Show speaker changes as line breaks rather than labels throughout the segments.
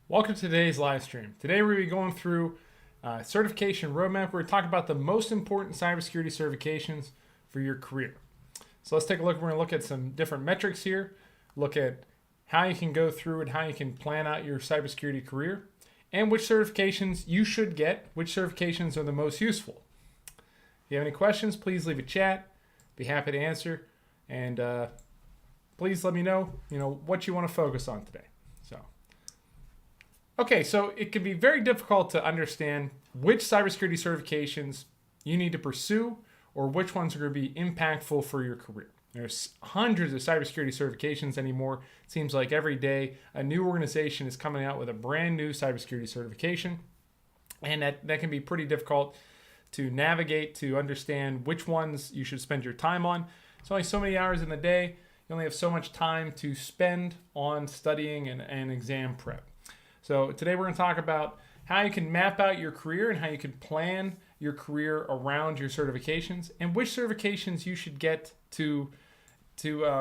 Welcome to today's live stream. Today we're going to be going through certification roadmap. We're going to talk about the most important cybersecurity certifications for your career. So let's take a look. We're going to look at some different metrics here, look at how you can go through and how you can plan out your cybersecurity career, and which certifications you should get, which certifications are the most useful. If you have any questions, please leave a chat. Be happy to answer. And please let me know, what you want to focus on today. Okay, so it can be very difficult to understand which cybersecurity certifications you need to pursue or which ones are going to be impactful for your career. There's hundreds of cybersecurity certifications anymore. It seems like every day a new organization is coming out with a brand new cybersecurity certification, and that can be pretty difficult to navigate, to understand which ones you should spend your time on. It's only so many hours in the day. You only have so much time to spend on studying and exam prep. So today we're going to talk about how you can map out your career and how you can plan your career around your certifications and which certifications you should get to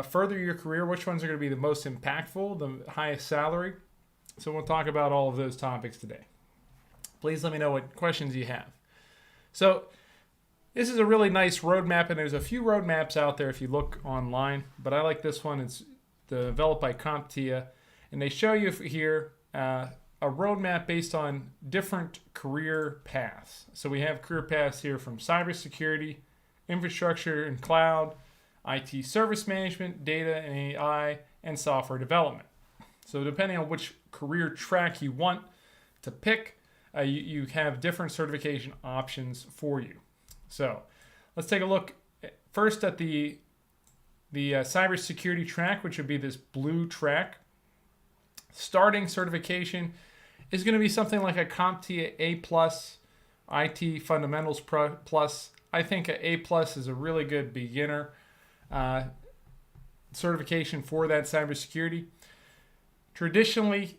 further your career, which ones are going to be the most impactful, the highest salary. So we'll talk about all of those topics today. Please let me know what questions you have. So this is a really nice roadmap, and there's a few roadmaps out there if you look online, but I like this one. It's developed by CompTIA, and they show you here a roadmap based on different career paths. So we have career paths here from cybersecurity, infrastructure and cloud, IT service management, data and AI, and software development. So depending on which career track you want to pick, you have different certification options for you. So let's take a look first at the cybersecurity track, which would be this blue track. Starting certification is going to be something like a CompTIA A+, IT Fundamentals Plus. I think a A+ is a really good beginner certification for that cybersecurity. Traditionally,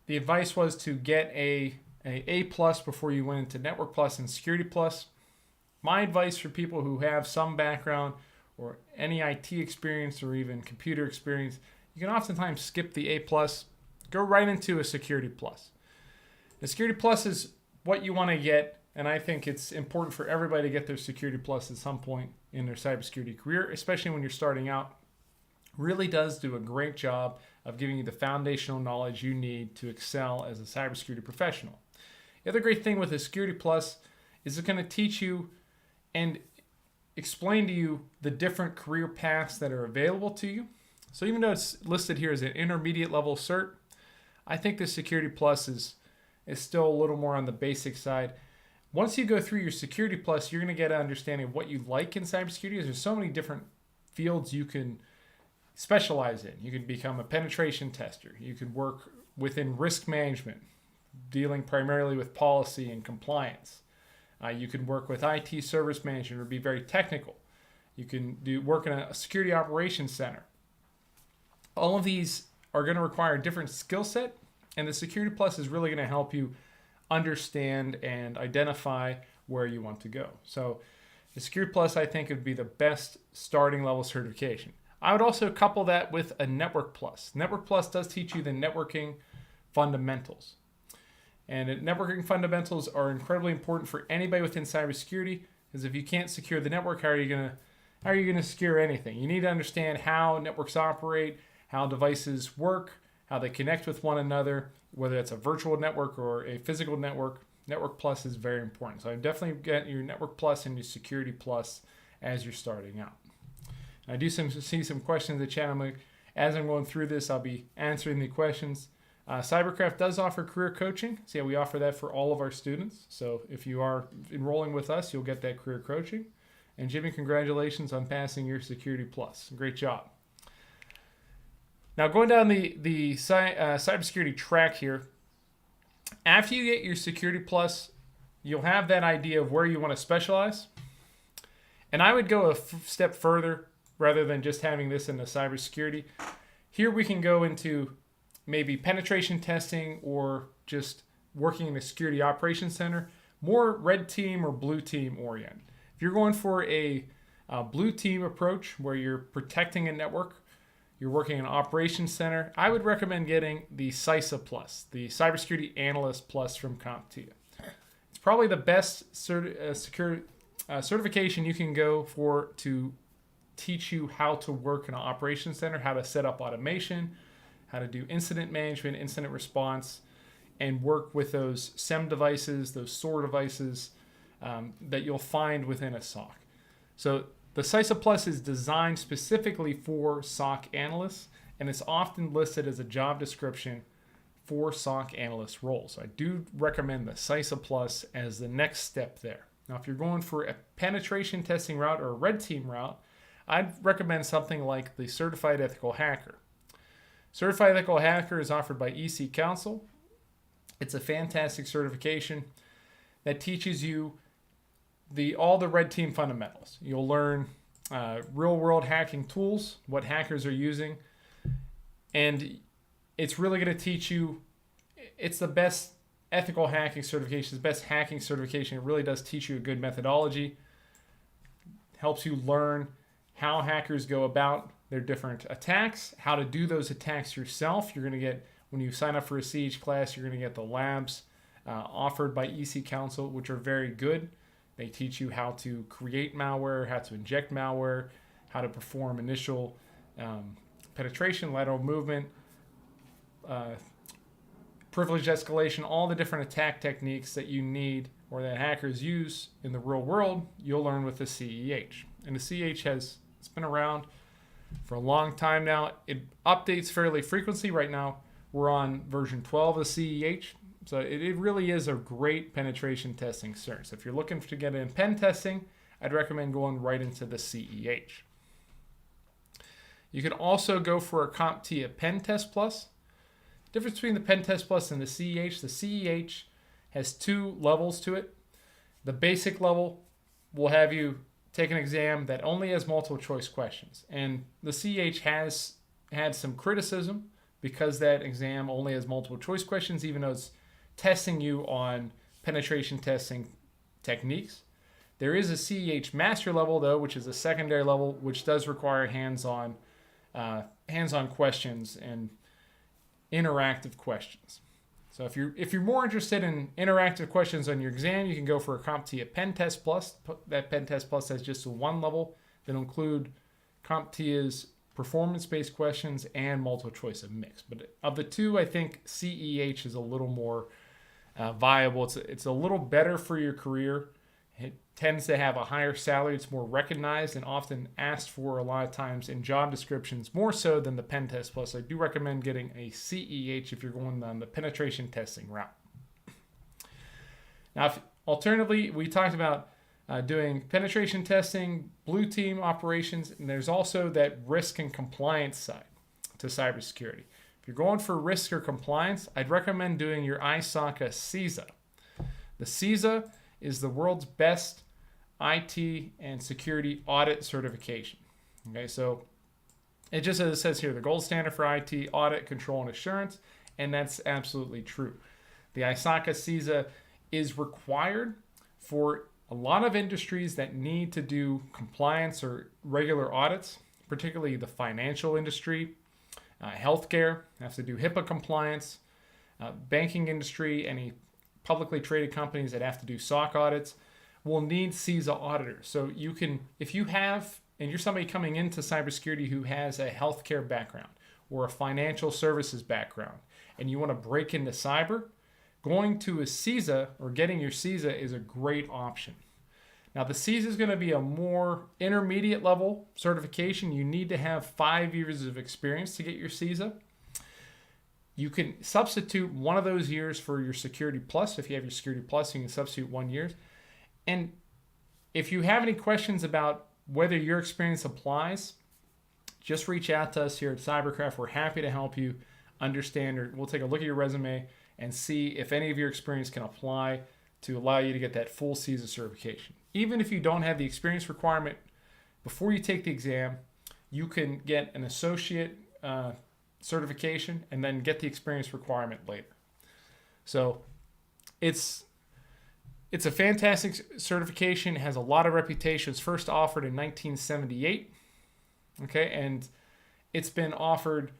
the advice was to get a A+ before you went into Network Plus and Security Plus. My advice for people who have some background or any IT experience or even computer experience, you can oftentimes skip the A+, go right into a Security Plus. The Security Plus is what you want to get, and I think it's important for everybody to get their Security Plus at some point in their cybersecurity career, especially when you're starting out. Really does do a great job of giving you the foundational knowledge you need to excel as a cybersecurity professional. The other great thing with the Security Plus is it's going to teach you and explain to you the different career paths that are available to you. So even though it's listed here as an intermediate level cert, I think the Security Plus is still a little more on the basic side. Once you go through your Security Plus, you're going to get an understanding of what you like in cybersecurity. There's so many different fields you can specialize in. You can become a penetration tester. You can work within risk management, dealing primarily with policy and compliance. You can work with IT service management or be very technical. You can work in a security operations center. All of these are going to require a different skill set, and the Security Plus is really going to help you understand and identify where you want to go. So the Security Plus, I think, would be the best starting level certification. I would also couple that with a Network Plus. Network Plus does teach you the networking fundamentals. And networking fundamentals are incredibly important for anybody within cybersecurity, because if you can't secure the network, how are you going to secure anything? You need to understand how networks operate, how devices work, how they connect with one another, whether it's a virtual network or a physical network. Network Plus is very important. So I definitely get your Network Plus and your Security Plus as you're starting out. I do see some questions in the chat. As I'm going through this, I'll be answering the questions. Cyberkraft does offer career coaching. So yeah, we offer that for all of our students. So if you are enrolling with us, you'll get that career coaching. And Jimmy, congratulations on passing your Security Plus. Great job. Now going down the cybersecurity track here, after you get your Security Plus, you'll have that idea of where you want to specialize. And I would go a step further rather than just having this in the cybersecurity. Here we can go into maybe penetration testing or just working in a security operations center, more red team or blue team oriented. If you're going for a blue team approach where you're protecting a network, you're working in an operations center, I would recommend getting the CISA Plus, the Cybersecurity Analyst Plus from CompTIA. It's probably the best certification you can go for to teach you how to work in an operations center, how to set up automation, how to do incident management, incident response, and work with those SEM devices, those SOAR devices that you'll find within a SOC. So the CISA Plus is designed specifically for SOC analysts, and it's often listed as a job description for SOC analyst roles. So I do recommend the CISA Plus as the next step there. Now, if you're going for a penetration testing route or a red team route, I'd recommend something like the Certified Ethical Hacker. Certified Ethical Hacker is offered by EC Council. It's a fantastic certification that teaches you all the red team fundamentals. You'll learn real-world hacking tools, what hackers are using, and it's really going to teach you. It's the best ethical hacking certification, the best hacking certification. It really does teach you a good methodology. Helps you learn how hackers go about their different attacks, how to do those attacks yourself. You're going to get, when you sign up for a Siege class, you're going to get the labs offered by EC Council, which are very good. They teach you how to create malware, how to inject malware, how to perform initial penetration, lateral movement, privilege escalation, all the different attack techniques that you need or that hackers use in the real world, you'll learn with the CEH. And the CEH it's been around for a long time now. It updates fairly frequently. Right now, we're on version 12 of CEH. So it really is a great penetration testing cert. So if you're looking to get in pen testing, I'd recommend going right into the CEH. You can also go for a CompTIA Pen Test Plus. The difference between the Pen Test Plus and the CEH has two levels to it. The basic level will have you take an exam that only has multiple choice questions. And the CEH has had some criticism because that exam only has multiple choice questions, even though it's testing you on penetration testing techniques. There is a CEH master level, though, which is a secondary level, which does require hands-on questions and interactive questions. So if you're more interested in interactive questions on your exam, you can go for a CompTIA Pen Test Plus. That Pen Test Plus has just one level that will include CompTIA's performance-based questions and multiple choice of mix. But of the two, I think CEH is a little more viable. It's a little better for your career. It tends to have a higher salary. It's more recognized and often asked for a lot of times in job descriptions, more so than the Pen Test Plus. I do recommend getting a CEH if you're going on the penetration testing route. Now, alternatively, we talked about doing penetration testing, blue team operations, and there's also that risk and compliance side to cybersecurity. If you're going for risk or compliance, I'd recommend doing your ISACA CISA. The CISA is the world's best IT and security audit certification. Okay, so it just as it says here, the gold standard for IT audit, control, and assurance, and that's absolutely true. The ISACA CISA is required for a lot of industries that need to do compliance or regular audits, particularly the financial industry, healthcare, have to do HIPAA compliance, banking industry, any publicly traded companies that have to do SOC audits will need CISA auditors. So you can, if you have, and you're somebody coming into cybersecurity who has a healthcare background or a financial services background, and you want to break into cyber, going to a CISA or getting your CISA is a great option. Now, the CISA is going to be a more intermediate level certification. You need to have 5 years of experience to get your CISA. You can substitute one of those years for your Security Plus. If you have your Security Plus, you can substitute 1 year. And if you have any questions about whether your experience applies, just reach out to us here at Cyberkraft. We're happy to help you understand, or we'll take a look at your resume and see if any of your experience can apply to allow you to get that full CISA certification. Even if you don't have the experience requirement, before you take the exam, you can get an associate certification and then get the experience requirement later. So it's a fantastic certification. It has a lot of reputation. It's first offered in 1978. Okay, and it's been offered,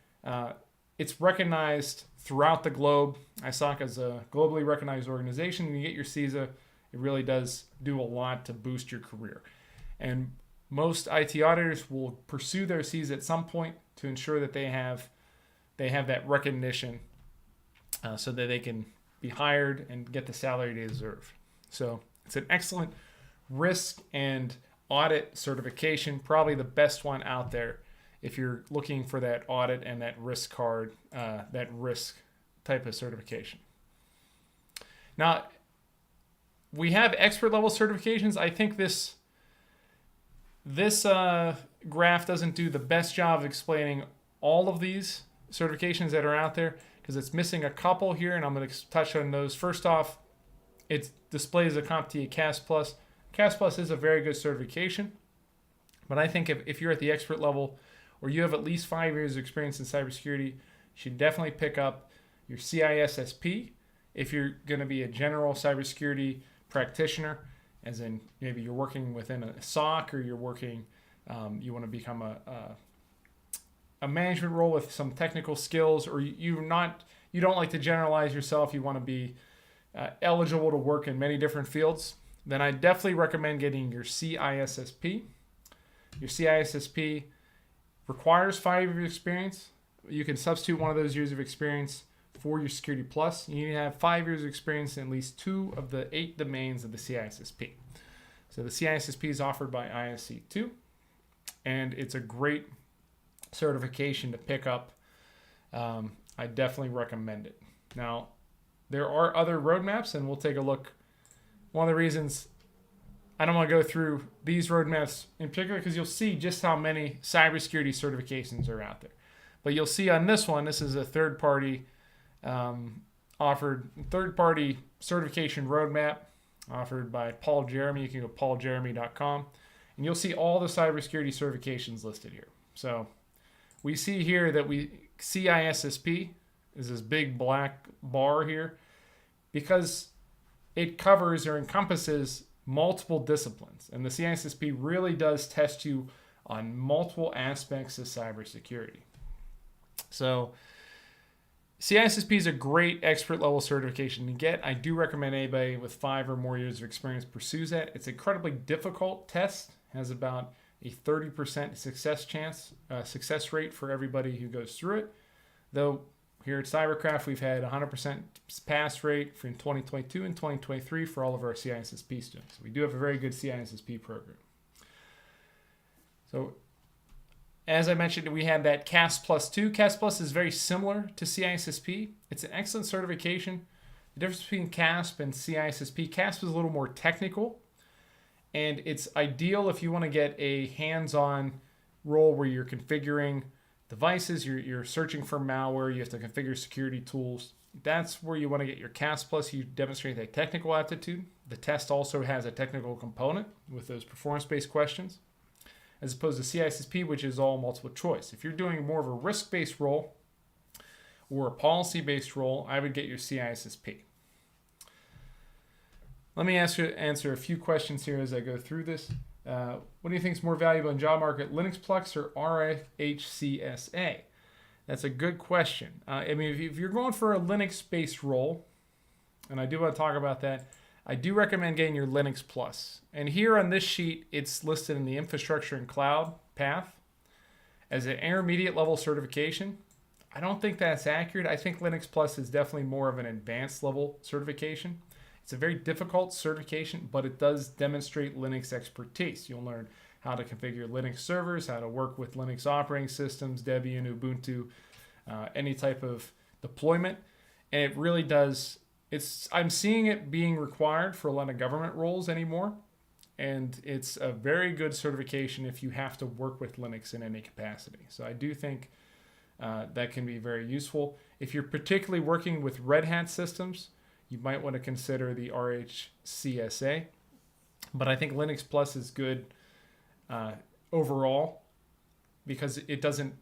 it's recognized throughout the globe. ISOC is a globally recognized organization. When you get your CISA, it really does do a lot to boost your career. And most IT auditors will pursue their CISA at some point to ensure that they have that recognition so that they can be hired and get the salary they deserve. So it's an excellent risk and audit certification, probably the best one out there if you're looking for that audit and that risk card, that risk type of certification. Now, we have expert level certifications. I think this graph doesn't do the best job of explaining all of these certifications that are out there because it's missing a couple here, and I'm going to touch on those. First off, it displays a CompTIA CAS Plus. CAS Plus is a very good certification, but I think if you're at the expert level or you have at least 5 years of experience in cybersecurity, you should definitely pick up your CISSP if you're going to be a general cybersecurity practitioner, as in maybe you're working within a SOC or you're working, you want to become a management role with some technical skills, or you don't like to generalize yourself, you want to be eligible to work in many different fields, then I definitely recommend getting your CISSP. Your CISSP requires 5 years of experience. You can substitute one of those years of experience for your Security Plus. You need to have 5 years of experience in at least 2 of the 8 domains of the CISSP. So the CISSP is offered by ISC2, and it's a great certification to pick up. I definitely recommend it. Now, there are other roadmaps, and we'll take a look. One of the reasons I don't want to go through these roadmaps in particular because you'll see just how many cybersecurity certifications are out there. But you'll see on this one, this is a third-party offered third-party certification roadmap offered by Paul Jeremy. You can go pauljeremy.com, and you'll see all the cybersecurity certifications listed here. So we see here that CISSP is this big black bar here because it covers or encompasses multiple disciplines. And the CISSP really does test you on multiple aspects of cybersecurity. So CISSP is a great expert level certification to get. I do recommend anybody with 5 or more years of experience pursues that. It's an incredibly difficult test. It has about a 30% success rate for everybody who goes through it. Though here at Cyberkraft, we've had 100% pass rate for in 2022 and 2023 for all of our CISSP students. We do have a very good CISSP program. So as I mentioned, we had that CAS Plus 2. CAS Plus is very similar to CISSP. It's an excellent certification. The difference between CASP and CISSP, CASP is a little more technical, and it's ideal if you want to get a hands-on role where you're configuring devices, you're searching for malware, you have to configure security tools. That's where you want to get your CAS Plus. You demonstrate that technical aptitude. The test also has a technical component with those performance-based questions, as opposed to CISSP, which is all multiple choice. If you're doing more of a risk-based role or a policy-based role, I would get your CISSP. Let me answer a few questions here as I go through this. What do you think is more valuable in job market, Linux Plex or RHCSA? That's a good question. I mean, if you're going for a Linux-based role, and I do want to talk about that, I do recommend getting your Linux Plus. And here on this sheet, it's listed in the infrastructure and cloud path as an intermediate level certification. I don't think that's accurate. I think Linux Plus is definitely more of an advanced level certification. It's a very difficult certification, but it does demonstrate Linux expertise. You'll learn how to configure Linux servers, how to work with Linux operating systems, Debian, Ubuntu, any type of deployment. And it really does, I'm seeing it being required for a lot of government roles anymore. And it's a very good certification if you have to work with Linux in any capacity. So I do think that can be very useful. If you're particularly working with Red Hat systems, you might want to consider the RHCSA. But I think Linux Plus is good overall because it doesn't,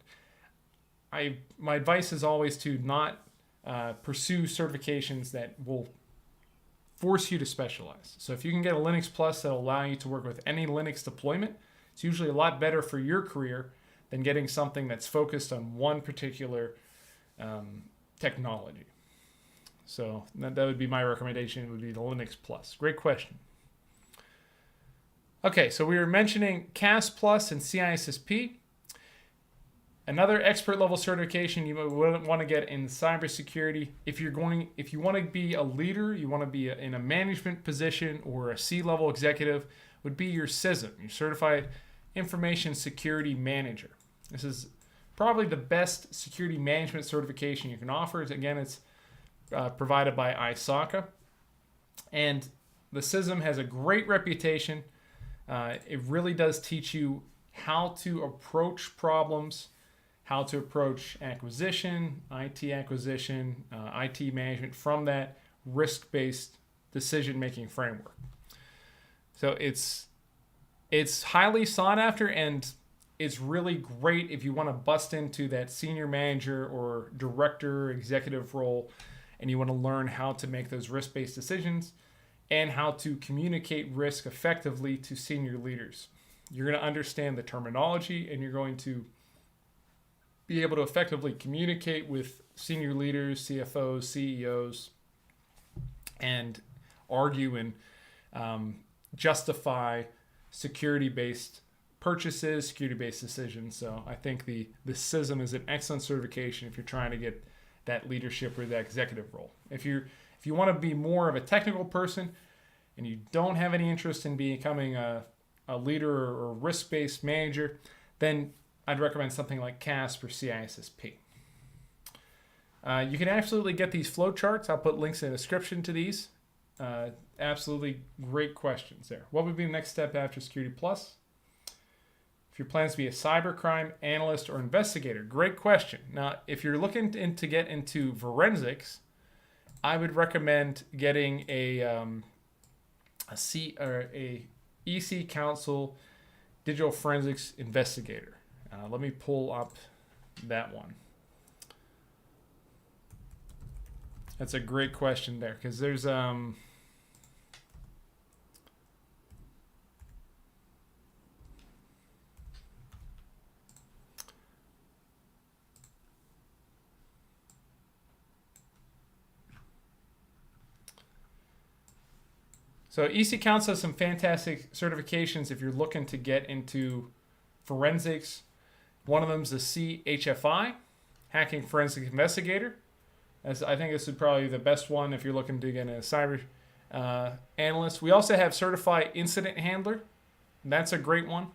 my advice is always to not pursue certifications that will force you to specialize. So if you can get a Linux Plus that will allow you to work with any Linux deployment, it's usually a lot better for your career than getting something that's focused on one particular technology. So that would be my recommendation. It would be the Linux Plus. Great question. Okay, so we were mentioning CAS Plus and CISSP. Another expert level certification you would want to get in cybersecurity, if you want to be a leader, you want to be in a management position or a C-level executive, would be your CISM, your Certified Information Security Manager. This is probably the best security management certification you can offer. Again, it's provided by ISACA, and the CISM has a great reputation. It really does teach you how to approach problems, how to approach acquisition, IT acquisition, IT management from that risk-based decision-making framework. So it's highly sought after, and it's really great if you want to bust into that senior manager or director executive role and you want to learn how to make those risk-based decisions and how to communicate risk effectively to senior leaders. You're going to understand the terminology, and you're going to be able to effectively communicate with senior leaders, CFOs, CEOs, and argue and justify security-based purchases, security-based decisions. So I think the CISM is an excellent certification if you're trying to get that leadership or that executive role. If you want to be more of a technical person and you don't have any interest in becoming a leader or risk-based manager, then I'd recommend something like CASP or CISSP. You can absolutely get these flowcharts. I'll put links in the description to these. Absolutely great questions there. What would be the next step after Security Plus? If your plans to be a cybercrime analyst or investigator, great question. Now, if you're looking to get into forensics, I would recommend getting a EC Council Digital Forensics Investigator. Let me pull up that one. That's a great question there, because there's so EC Council has some fantastic certifications if you're looking to get into forensics. One of them is the CHFI, Hacking Forensic Investigator. I think this is probably the best one if you're looking to get a cyber analyst. We also have Certified Incident Handler. That's a great one.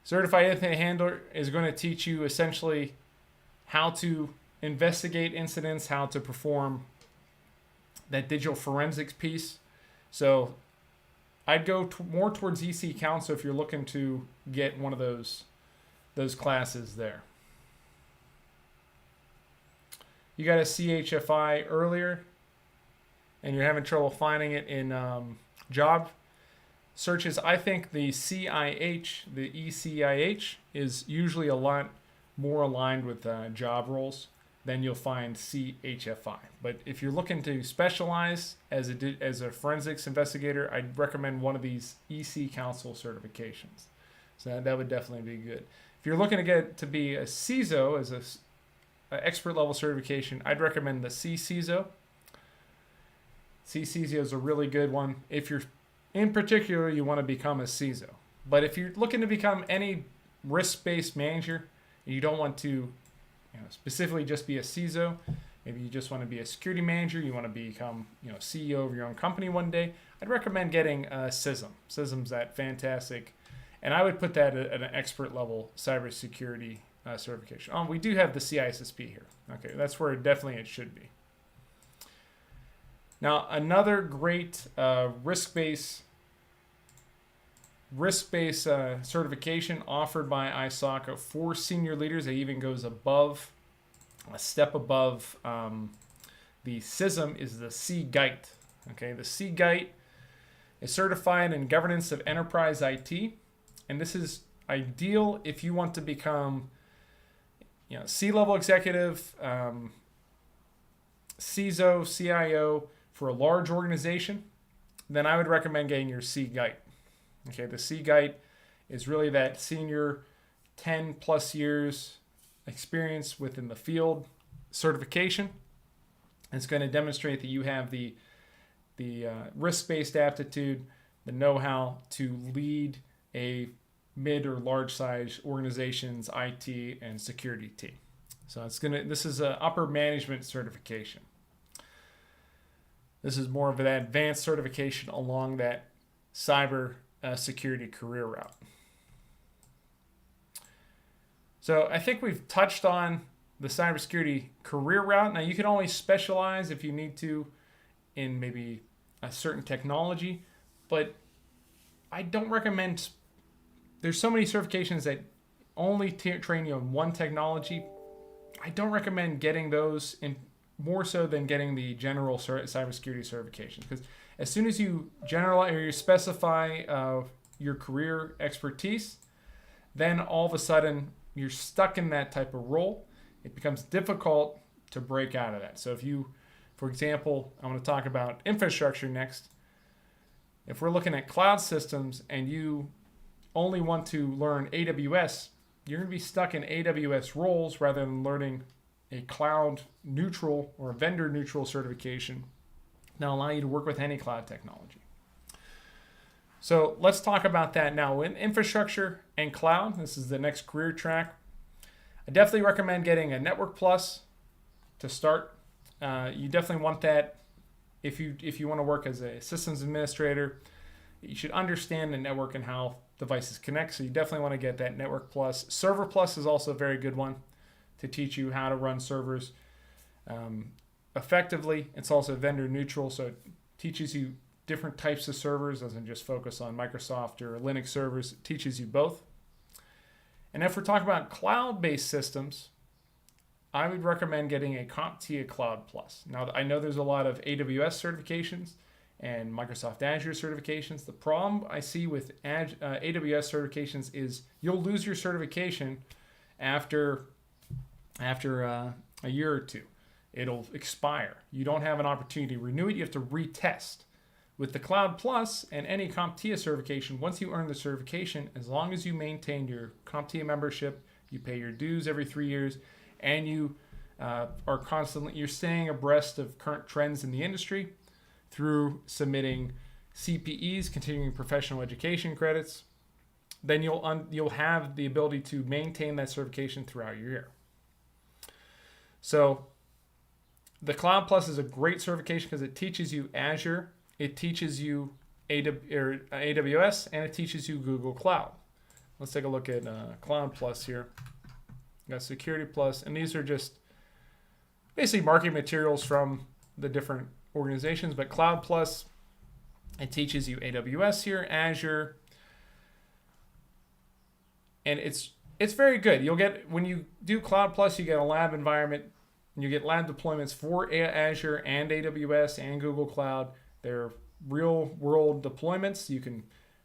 Certified Incident Handler is going to teach you essentially how to investigate incidents, how to perform that digital forensics piece. So I'd go more towards EC Council if you're looking to get one of those classes there. You got a CHFI earlier and you're having trouble finding it in job searches. I think the CIH, the ECIH, is usually a lot more aligned with job roles than you'll find CHFI. But if you're looking to specialize as a forensics investigator, I'd recommend one of these EC Council certifications. So that would definitely be good. If you're looking to get to be a CISO as an expert level certification, I'd recommend the CCISO. CCISO is a really good one if you're, in particular, you want to become a CISO. But if you're looking to become any risk-based manager, and you don't want to specifically just be a CISO, maybe you just want to be a security manager, you want to become CEO of your own company one day, I'd recommend getting a CISM. CISM's that fantastic. And I would put that at an expert level cybersecurity certification. We do have the CISSP here. Okay, that's where definitely it should be. Now, another great risk-based certification offered by ISACA for senior leaders. It even goes above, a step above the CISM, is the CGITE. Okay, the CGITE is certified in governance of enterprise IT, and this is ideal if you want to become C-level executive, CISO, CIO for a large organization. Then I would recommend getting your CGITE. Okay, the CGITE is really that senior 10 plus years experience within the field certification. It's going to demonstrate that you have the risk-based aptitude, the know-how to lead a mid or large size organization's IT and security team. So this is an upper management certification. This is more of an advanced certification along that cyber security career route. So I think we've touched on the cybersecurity career route. Now you can only specialize if you need to in maybe a certain technology, but I don't recommend. There's so many certifications that only train you on one technology. I don't recommend getting those in more so than getting the general cybersecurity certification, because as soon as you generalize or you specify your career expertise, then all of a sudden you're stuck in that type of role. It becomes difficult to break out of that. So if you, for example, I want to talk about infrastructure next. If we're looking at cloud systems and you only want to learn AWS, you're going to be stuck in AWS roles rather than learning a cloud neutral or a vendor neutral certification that'll allow you to work with any cloud technology. So let's talk about that now. In infrastructure and cloud, this is the next career track. I definitely recommend getting a Network Plus to start. You definitely want that if you want to work as a systems administrator. You should understand the network and how devices connect. So you definitely want to get that Network Plus. Server Plus is also a very good one to teach you how to run servers effectively. It's also vendor neutral, so it teaches you different types of servers, doesn't just focus on Microsoft or Linux servers. It teaches you both. And if we're talking about cloud-based systems, I would recommend getting a CompTIA Cloud Plus. Now, I know there's a lot of AWS certifications and Microsoft Azure certifications. The problem I see with AWS certifications is you'll lose your certification after a year or two. It'll expire. You don't have an opportunity to renew it. You have to retest. With the Cloud Plus and any CompTIA certification, once you earn the certification, as long as you maintain your CompTIA membership, you pay your dues every 3 years, and you you're staying abreast of current trends in the industry through submitting CPEs, continuing professional education credits, then you'll have the ability to maintain that certification throughout your year. So the Cloud Plus is a great certification because it teaches you Azure, it teaches you AWS, and it teaches you Google Cloud. Let's take a look at Cloud Plus here. We got Security Plus, and these are just basically marketing materials from the different organizations. But Cloud Plus, it teaches you AWS here, Azure, and it's very good. You'll get, when you do Cloud Plus, you get a lab environment, and you get lab deployments for Azure and AWS and Google Cloud. They're real world deployments. You can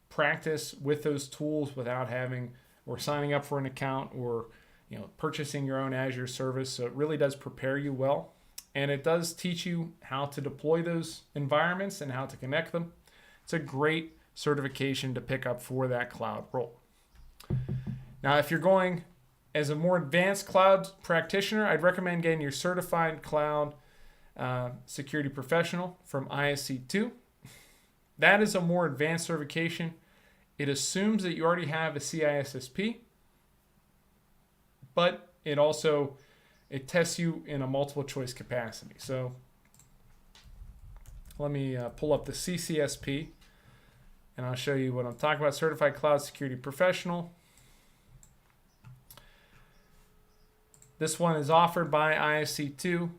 practice with those tools without having or signing up for an account or purchasing your own Azure service. So it really does prepare you well. And it does teach you how to deploy those environments and how to connect them. It's a great certification to pick up for that cloud role. Now, if you're going as a more advanced cloud practitioner, I'd recommend getting your certified cloud security professional from ISC2. That is a more advanced certification. It assumes that you already have a CISSP, but it tests you in a multiple choice capacity. So let me pull up the CCSP and I'll show you what I'm talking about. Certified Cloud Security Professional. This one is offered by ISC2.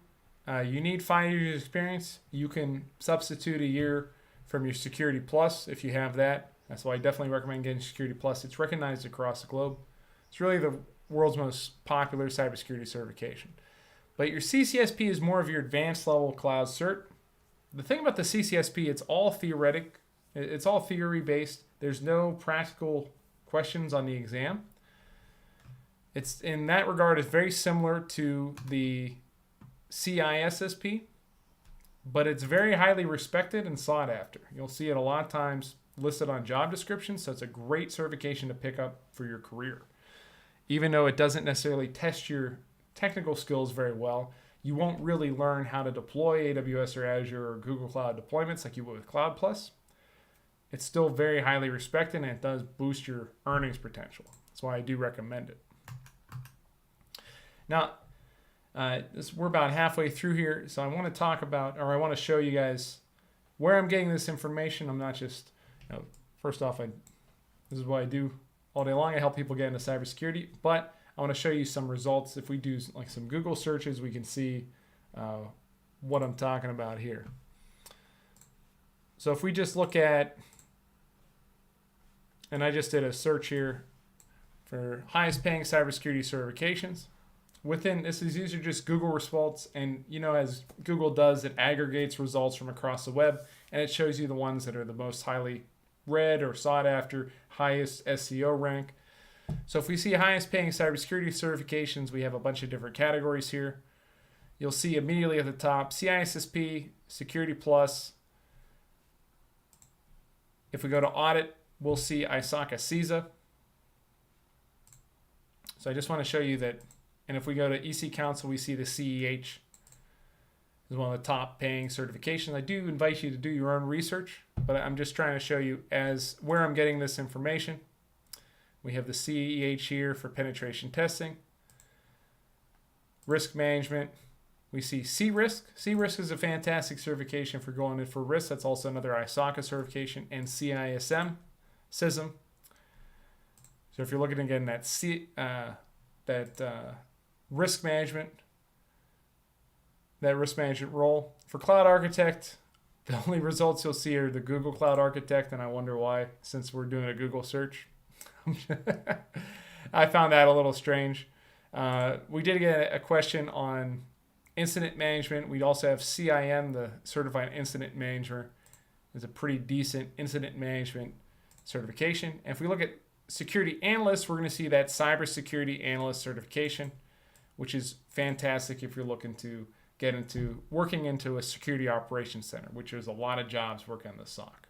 You need 5 years experience. You can substitute a year from your Security Plus if you have that. That's why I definitely recommend getting Security Plus. It's recognized across the globe. It's really the world's most popular cybersecurity certification. But your CCSP is more of your advanced level cloud cert. The thing about the CCSP, it's all theoretic. It's all theory based. There's no practical questions on the exam. It's, in that regard, it's very similar to the CISSP, but it's very highly respected and sought after. You'll see it a lot of times listed on job descriptions, so it's a great certification to pick up for your career. even though it doesn't necessarily test your technical skills very well, you won't really learn how to deploy AWS or Azure or Google Cloud deployments like you would with Cloud Plus. It's still very highly respected, and it does boost your earnings potential. That's why I do recommend it. Now, we're about halfway through here, so I want to talk about, or I want to show you guys where I'm getting this information. I'm not just, first off, this is what I do all day long. I help people get into cybersecurity, but I want to show you some results. If we do like some Google searches, we can see what I'm talking about here. So if we just look at, and I just did a search here for highest paying cybersecurity certifications. Within these are just Google results, and as Google does, it aggregates results from across the web, and it shows you the ones that are the most highly read or sought after, highest SEO rank. So if we see highest paying cybersecurity certifications, we have a bunch of different categories here. You'll see immediately at the top CISSP, Security Plus. If we go to audit, we'll see ISACA CISA. So I just want to show you that. And if we go to EC Council, we see the CEH is one of the top paying certifications. I do invite you to do your own research, but I'm just trying to show you as where I'm getting this information. We have the CEH here for penetration testing. Risk management. We see CRISC. CRISC is a fantastic certification for going in for risk. That's also another ISACA certification. And CISM, CISM. So if you're looking again at risk management, that risk management role. For Cloud Architect, the only results you'll see are the Google Cloud Architect, and I wonder why, since we're doing a Google search. I found that a little strange. We did get a question on incident management. We also have CIM, the Certified Incident Manager. It's a pretty decent incident management certification. And if we look at security analyst, we're going to see that cybersecurity analyst certification, which is fantastic if you're looking to get into working into a security operations center, which there's a lot of jobs working on the SOC.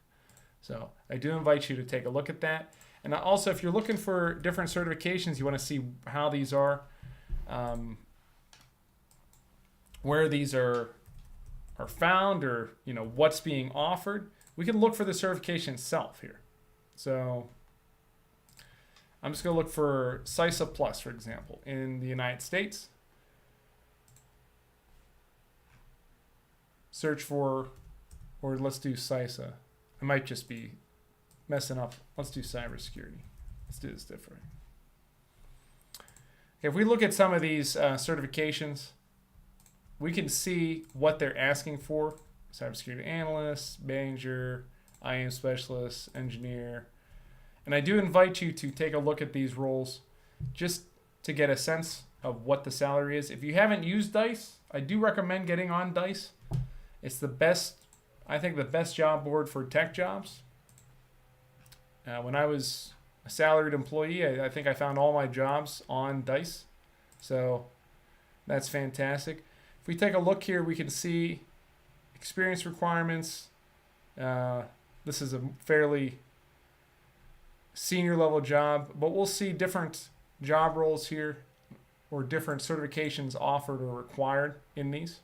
So I do invite you to take a look at that. And also, if you're looking for different certifications, you want to see how these are, where these are found, or what's being offered, we can look for the certification itself here. So I'm just going to look for CISA Plus, for example, in the United States. Search for, or let's do CISA. I might just be messing up. Let's do cybersecurity. Let's do this different. Okay, if we look at some of these certifications, we can see what they're asking for. Cybersecurity analyst, manager, IAM specialist, engineer. And I do invite you to take a look at these roles just to get a sense of what the salary is. If you haven't used Dice, I do recommend getting on Dice. It's the best, I think, the best job board for tech jobs. When I was a salaried employee, I think I found all my jobs on Dice. So that's fantastic. If we take a look here, we can see experience requirements. This is a fairly senior level job, but we'll see different job roles here or different certifications offered or required in these.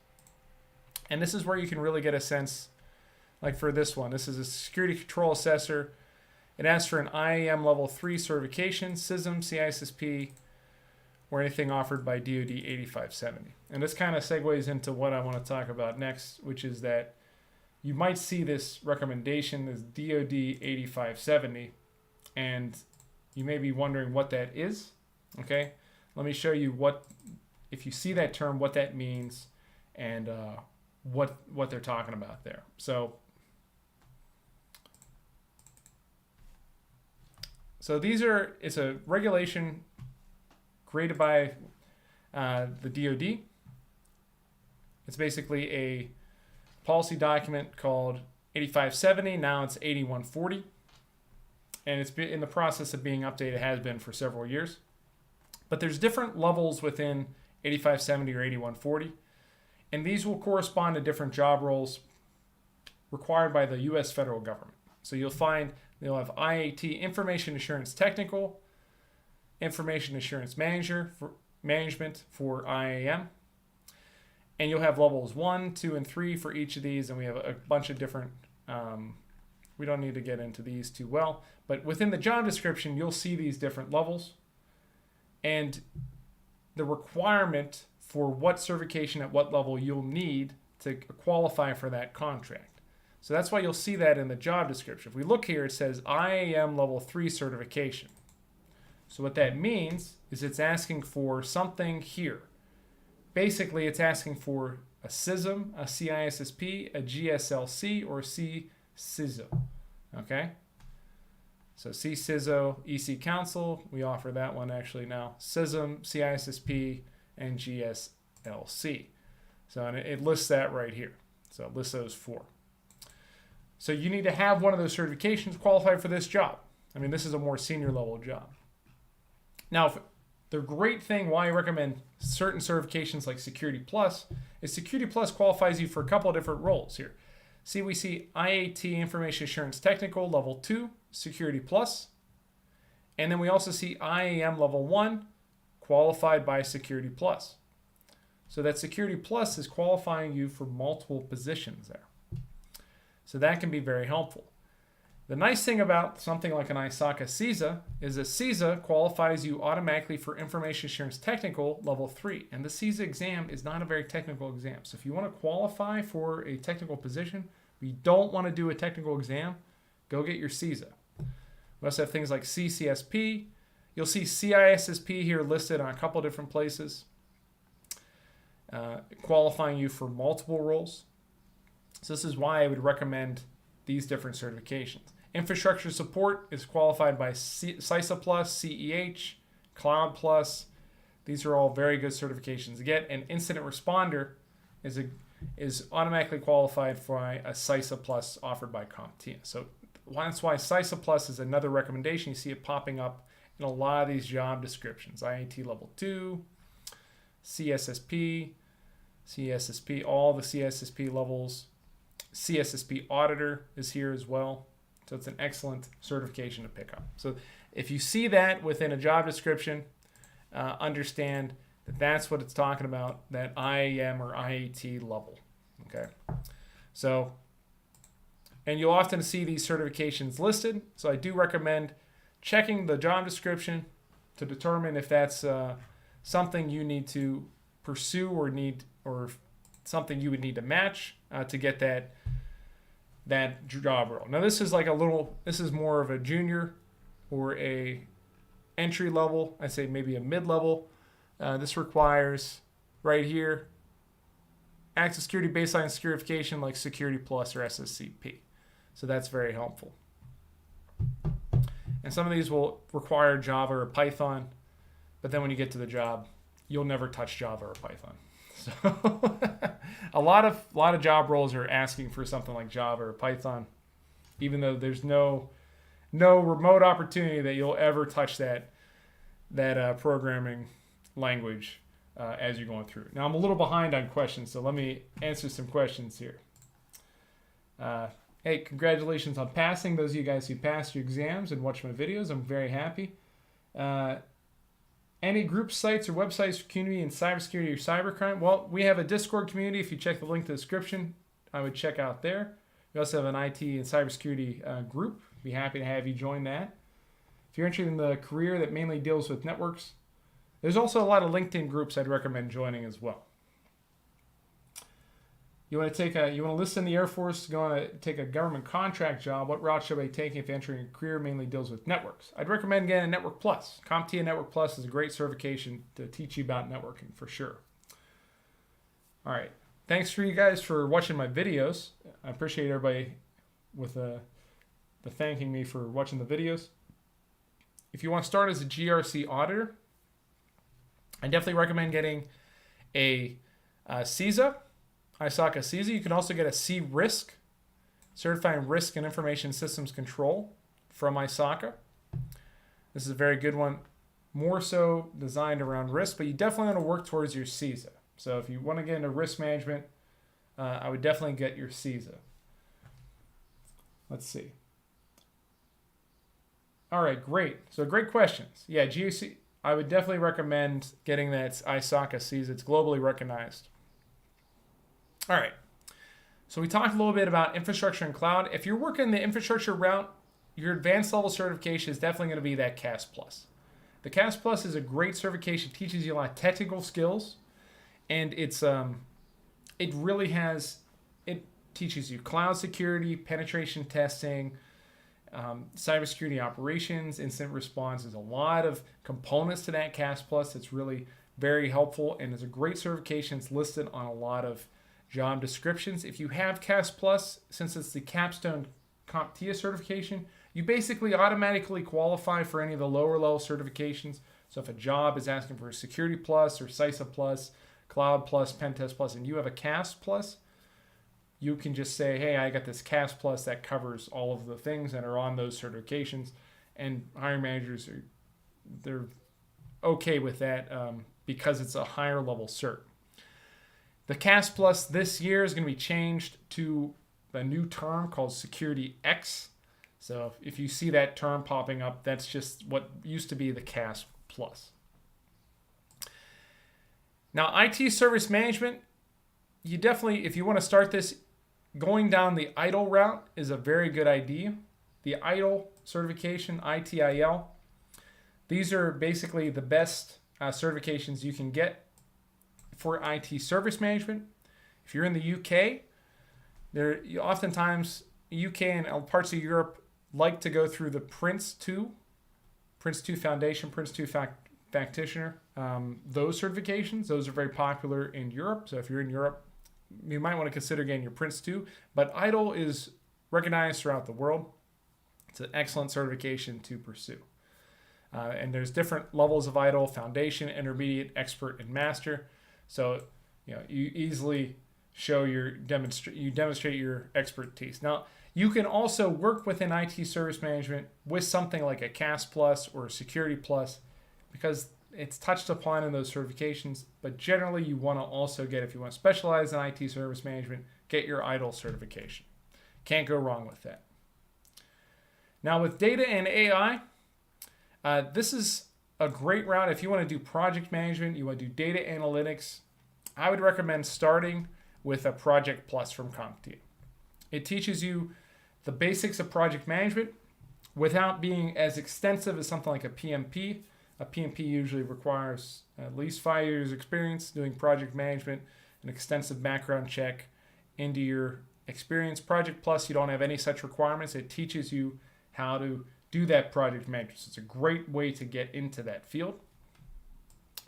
And this is where you can really get a sense, like for this one, this is a security control assessor. It asks for an IAM level 3 certification, CISM, CISSP, or anything offered by DoD 8570. And this kind of segues into what I want to talk about next, which is that you might see this recommendation as DoD 8570, and you may be wondering what that is. Okay, let me show you what, if you see that term, what that means, and what they're talking about there. So these are, it's a regulation created by the DoD. It's basically a policy document called 8570. Now it's 8140. And it's been in the process of being updated, has been for several years. But there's different levels within 8570 or 8140. And these will correspond to different job roles required by the U.S. federal government. So you'll find they'll have IAT, Information Assurance Technical, Information Assurance Management for IAM. And you'll have levels 1, 2, and 3 for each of these. And we have a bunch of different, we don't need to get into these too well. But within the job description, you'll see these different levels. And the requirement for what certification at what level you'll need to qualify for that contract. So that's why you'll see that in the job description. If we look here, it says IAM level 3 certification. So what that means is it's asking for something here. Basically, it's asking for a CISM, a CISSP, a GSLC, or a CCISO. Okay? So CCISO, EC Council, we offer that one actually now. CISM, CISSP, and GSLC. So and it lists that right here. So it lists those 4. So you need to have one of those certifications qualified for this job. I mean, this is a more senior level job. Now, the great thing why I recommend certain certifications like Security Plus is Security Plus qualifies you for a couple of different roles here. See, we see IAT Information Assurance Technical Level 2, Security Plus. And then we also see IAM Level 1, qualified by Security Plus. So that Security Plus is qualifying you for multiple positions there. So that can be very helpful. The nice thing about something like an ISACA CISA is that CISA qualifies you automatically for Information Assurance Technical Level 3. And the CISA exam is not a very technical exam. So if you want to qualify for a technical position, but you don't want to do a technical exam, go get your CISA. We also have things like CCSP. You'll see CISSP here listed on a couple different places, qualifying you for multiple roles. So this is why I would recommend these different certifications. Infrastructure support is qualified by CISA Plus, CEH, Cloud Plus. These are all very good certifications to get. And incident responder is automatically qualified for a CISA Plus offered by CompTIA. So that's why CISA Plus is another recommendation. You see it popping up in a lot of these job descriptions. IAT Level 2, CSSP, CSSP, all the CSSP levels. CSSP Auditor is here as well. So it's an excellent certification to pick up. So if you see that within a job description, understand that that's what it's talking about, that IAM or IAT level. Okay. So, and you'll often see these certifications listed. So I do recommend checking the job description to determine if that's something you need to pursue or something you would need to match to get that job role. Now this is this is more of a junior or a entry level. I'd say maybe a mid-level. This requires right here active security baseline certification like Security Plus or SSCP. So that's very helpful. And some of these will require Java or Python, but then when you get to the job, you'll never touch Java or Python. So a lot of job roles are asking for something like Java or Python, even though there's no remote opportunity that you'll ever touch that programming language as you're going through. Now I'm a little behind on questions, so let me answer some questions here. Hey, congratulations on passing. Those of you guys who passed your exams and watched my videos, I'm very happy. Any group sites or websites for community in cybersecurity or cybercrime? Well, we have a Discord community. If you check the link to the description, I would check out there. We also have an IT and cybersecurity group. Be happy to have you join that. If you're interested in the career that mainly deals with networks, there's also a lot of LinkedIn groups I'd recommend joining as well. You want to list in the Air Force, going to take a government contract job. What route should I take if entering a career mainly deals with networks? I'd recommend getting a Network Plus. CompTIA Network Plus is a great certification to teach you about networking for sure. All right. Thanks for you guys for watching my videos. I appreciate everybody with the thanking me for watching the videos. If you want to start as a GRC auditor, I definitely recommend getting a CISA. ISACA CISA. You can also get a C-RISC, Certifying Risk and Information Systems Control from ISACA. This is a very good one, more so designed around risk, but you definitely want to work towards your CISA. So if you want to get into risk management, I would definitely get your CISA. Let's see. All right, great. So great questions. Yeah, I would definitely recommend getting that ISACA CISA. It's globally recognized. All right. So we talked a little bit about infrastructure and cloud. If you're working the infrastructure route, your advanced level certification is definitely going to be that CAS Plus. The CAS Plus is a great certification, teaches you a lot of technical skills, and it teaches you cloud security, penetration testing, cybersecurity operations, incident response. There's a lot of components to that CAS Plus. It's really very helpful, and it's a great certification. It's listed on a lot of job descriptions. If you have CAS Plus, since it's the capstone CompTIA certification, you basically automatically qualify for any of the lower level certifications. So if a job is asking for a Security Plus or CISA Plus, Cloud Plus, Pentest Plus, and you have a CAS Plus, you can just say, hey, I got this CAS Plus that covers all of the things that are on those certifications. And hiring managers, they're okay with that because it's a higher level cert. The CAS Plus this year is going to be changed to a new term called Security X. So if you see that term popping up, that's just what used to be the CAS Plus. Now, IT service management, you definitely, if you want to start this, going down the ITIL route is a very good idea. The ITIL certification, ITIL, these are basically the best certifications you can get for IT service management. If you're in the UK, oftentimes UK and parts of Europe like to go through the Prince 2 Foundation, Prince 2 Practitioner. Those certifications, those are very popular in Europe. So if you're in Europe, you might want to consider getting your Prince 2. But ITIL is recognized throughout the world. It's an excellent certification to pursue. And there's different levels of ITIL: foundation, intermediate, expert, and master. So you easily show demonstrate your expertise. Now, you can also work within IT service management with something like a CAS Plus or a Security Plus because it's touched upon in those certifications. But generally, you want to also get, if you want to specialize in IT service management, get your ITIL certification. Can't go wrong with that. Now, with data and AI, this is a great route. If you want to do project management, you want to do data analytics, I would recommend starting with a Project Plus from CompTIA. It teaches you the basics of project management without being as extensive as something like a PMP. A PMP usually requires at least 5 years experience doing project management, an extensive background check into your experience. Project Plus, you don't have any such requirements. It teaches you how to do that project management. So it's a great way to get into that field.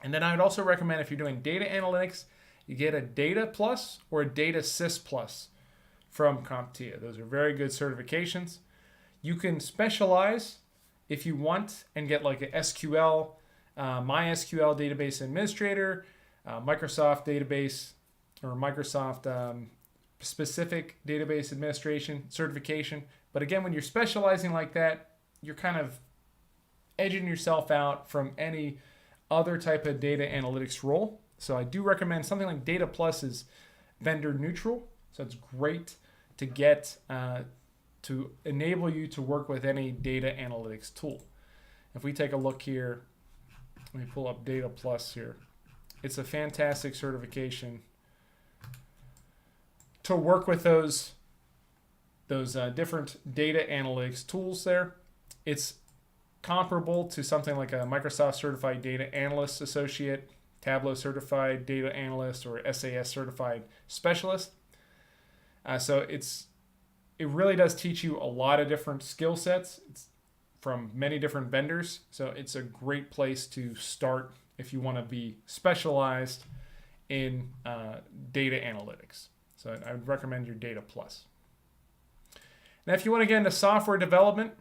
And then I would also recommend, if you're doing data analytics, you get a Data Plus or a Data Sys Plus from CompTIA. Those are very good certifications. You can specialize if you want and get like a SQL, MySQL database administrator, Microsoft database or Microsoft specific database administration certification. But again, when you're specializing like that, you're kind of edging yourself out from any other type of data analytics role. So I do recommend something like Data Plus is vendor neutral. So it's great to get to enable you to work with any data analytics tool. If we take a look here, let me pull up Data Plus here. It's a fantastic certification to work with those different data analytics tools there. It's comparable to something like a Microsoft Certified Data Analyst Associate, Tableau Certified Data Analyst, or SAS Certified Specialist. So it really does teach you a lot of different skill sets. It's from many different vendors. So it's a great place to start if you want to be specialized in data analytics. So I would recommend your Data Plus. Now, if you want to get into software development,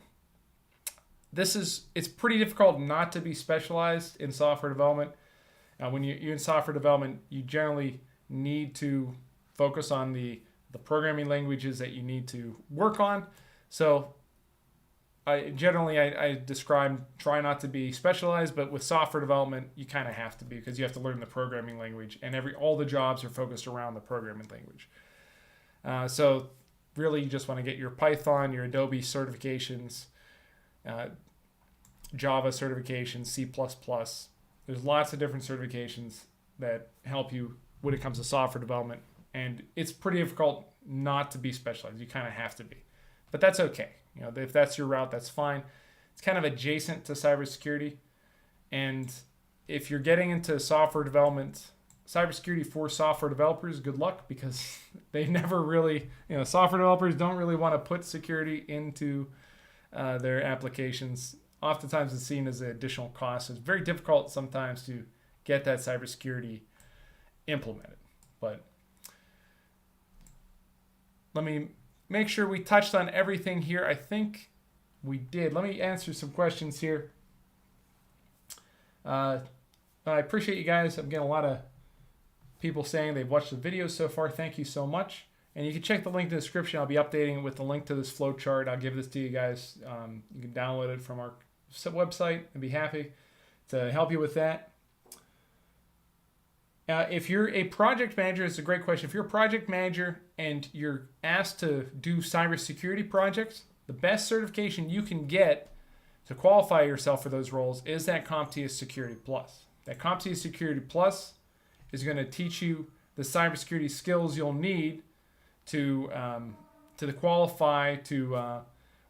it's pretty difficult not to be specialized in software development. When you're in software development, you generally need to focus on the programming languages that you need to work on. So I describe try not to be specialized, but with software development, you kind of have to be because you have to learn the programming language, and all the jobs are focused around the programming language. So really, you just want to get your Python, your Adobe certifications, Java certifications, C++. There's lots of different certifications that help you when it comes to software development. And it's pretty difficult not to be specialized. You kind of have to be. But that's okay. If that's your route, that's fine. It's kind of adjacent to cybersecurity. And if you're getting into software development, cybersecurity for software developers, good luck, because they never really, software developers don't really want to put security into their applications. Oftentimes it's seen as an additional cost. It's very difficult sometimes to get that cybersecurity implemented. But let me make sure we touched on everything here. I think we did. Let me answer some questions here. I appreciate you guys. I'm getting a lot of people saying they've watched the videos so far. Thank you so much. And you can check the link in the description. I'll be updating it with the link to this flow chart. I'll give this to you guys. You can download it from our website. I'd be happy to help you with that. If you're a project manager, it's a great question. If you're a project manager and you're asked to do cybersecurity projects, the best certification you can get to qualify yourself for those roles is that CompTIA Security Plus. That CompTIA Security Plus is going to teach you the cybersecurity skills you'll need to qualify to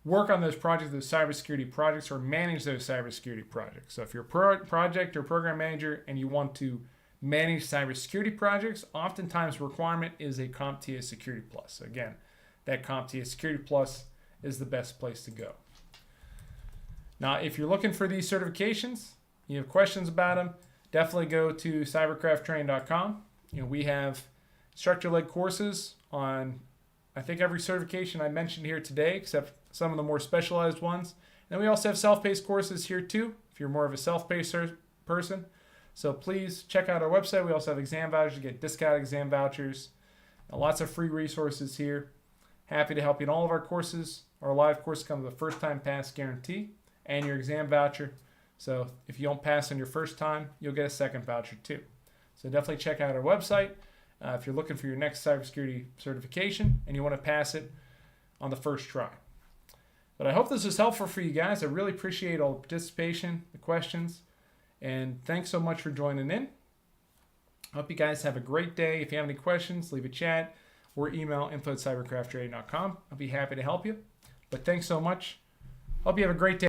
work on those projects, those cybersecurity projects, or manage those cybersecurity projects. So if you're a project or program manager and you want to manage cybersecurity projects, oftentimes the requirement is a CompTIA Security Plus. So again, that CompTIA Security Plus is the best place to go. Now, if you're looking for these certifications, you have questions about them, definitely go to cyberkrafttraining.com. We have instructor-led courses on, I think, every certification I mentioned here today, except some of the more specialized ones. And we also have self-paced courses here too, if you're more of a self-paced person. So please check out our website. We also have exam vouchers. You get discounted exam vouchers. Lots of free resources here. Happy to help you in all of our courses. Our live course comes with a first-time pass guarantee and your exam voucher. So if you don't pass on your first time, you'll get a second voucher too. So definitely check out our website if you're looking for your next cybersecurity certification and you want to pass it on the first try. But I hope this was helpful for you guys. I really appreciate all the participation, the questions, and thanks so much for joining in. I hope you guys have a great day. If you have any questions, leave a chat or email info@cyberkrafttraining.com. I'll be happy to help you. But thanks so much. Hope you have a great day.